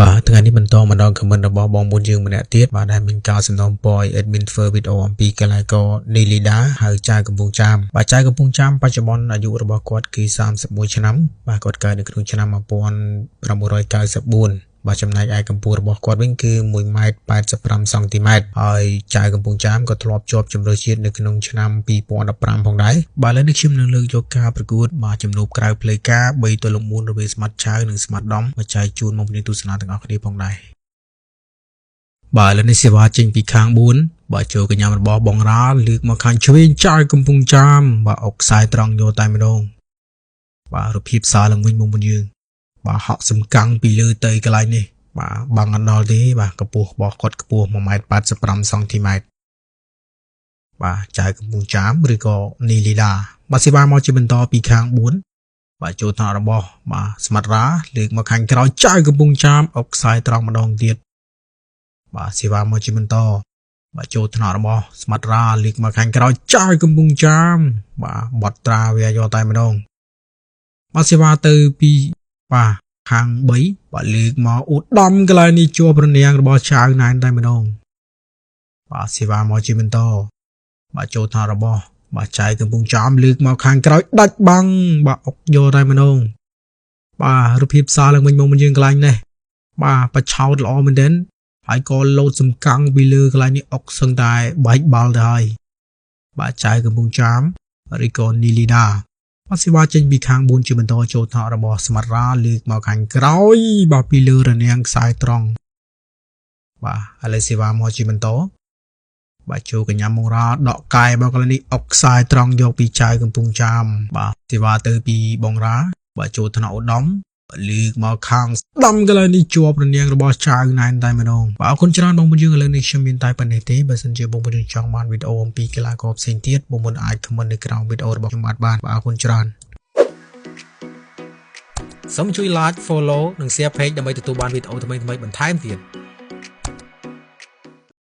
បាទថ្ងៃនេះបន្តមកដល់ខមមិនរបស់បងប្អូនយើងម្នាក់ទៀតបាទដែលមានការសំណូមពរ admin ធ្វើវីដេអូអំពីកីឡាករ Nilida ហៅចៅកំពង់ចាមបាទចៅកំពង់ចាមបច្ចុប្បន្នអាយុរបស់គាត់គឺ31ឆ្នាំបាទគាត់កើតនៅក្នុងឆ្នាំ1994បាទចំណែកឯកម្ពស់របស់គាត់វិញគឺ1.85 សង់ទីម៉ែត្រហើយចៅកំពង់ចាមក៏ធ្លាប់ជាប់ជម្រើសជាតិនៅក្នុងឆ្នាំ2015ផងដែរបាទឥឡូវនេះខ្ញុំនឹងលើកយកការប្រកួតបាទជំនួបក្រៅផ្លូវការ3-4រវាងស្មាត់ចៅនិងស្មាត់ដំមកចែកជូនមកពីទស្សនាទាំងអស់គ្នាផងដែរបាទឥឡូវនេះសេវាចេញពីខាង4បាទចូលកញ្ញារបស់បងរ៉ាលើកមកខាងឆ្វេងចៅកំពង់ចាមបាទអុកខ្សែត្រង់យកតែម្ដងបាទរូបភាពសារឡើងវិញមកមុនយើងបាទហក់សំកាំងពីលើទៅកន្លែងនេះបាទបាំងអត់ដល់ទេបាទកម្ពស់របស់គាត់ខ្ពស់ 1.85 សង់ទីម៉ែត្របាទចៅកំពង់ចាមឬក៏នីលីឡាបាទសេវាមកជាបន្តពីខាង4បាទចូលថ្នាក់របស់បាទស្មាត់រ៉ាលើកមកខាងក្រោយចៅកំពង់ចាមអុកខ្សែត្រង់ម្ដងទៀតបាទសេវាមកជាបន្តបាទចូលថ្នាក់របស់ស្មាត់រ៉ាលើកមកខាងក្រោយចៅកំពង់ចាមបាទបត់ត្រាវាយកតែម្ដងបាទសេវាទៅពីបាទខាង3បាទលើកមកឧត្តមកន្លែងនេះជាប់រនាំងរបស់ចៅណែនតែម្ដងបាទសេវាមកជាបន្តបាទចូលថ្នាក់របស់បាទចៅកំពង់ចាមលើកមកខាងក្រោយដាច់បាំងបាទអុកយកតែម្ដងបាទរូបភាពសារឡើងវិញមកយើងកន្លែងនេះបាទបច្ឆោតល្អមែនទែនហើយក៏លោតសំកាំងពីលើកន្លែងនេះអុកសឹងតែបែកបាល់ទៅហើយបាទចៅកំពង់ចាមឬក៏នីលីដាបាទសេវាចេញពីខាង4ជាបន្តចូលថ្នាក់របស់ស្មាត់រ៉ាលើកមកខាងក្រោយបាទពីលើរនាំងខ្សែត្រង់បាទឥឡូវសេវាមកជាបន្តបាទចូលកញ្ញាមងរ៉ាដកកាយមកកន្លែងនេះអុកខ្សែត្រង់យកពីចៅកំពង់ចាមបាទសេវាទៅពីបងរ៉ាបាទចូលថ្នាក់ឧត្តមលើកមកខាងស្ដាំកន្លែងនេះជាប់រនាំងរបស់ចៅណែនតែម្ដងបាទអរគុណច្រើនបងប្អូនយើងឥឡូវនេះខ្ញុំមានតែប៉ុណ្ណេះទេបើសិនជាបងប្អូនយើងចង់បានវីដេអូអំពីកីឡាករផ្សេងទៀតបងប្អូនអាច comment នៅក្រោមវីដេអូរបស់ខ្ញុំបានបាទអរគុណច្រើនសូមជួយ like follow និង share page ដើម្បីទទួលបានវីដេអូថ្មីៗបន្ថែមទៀត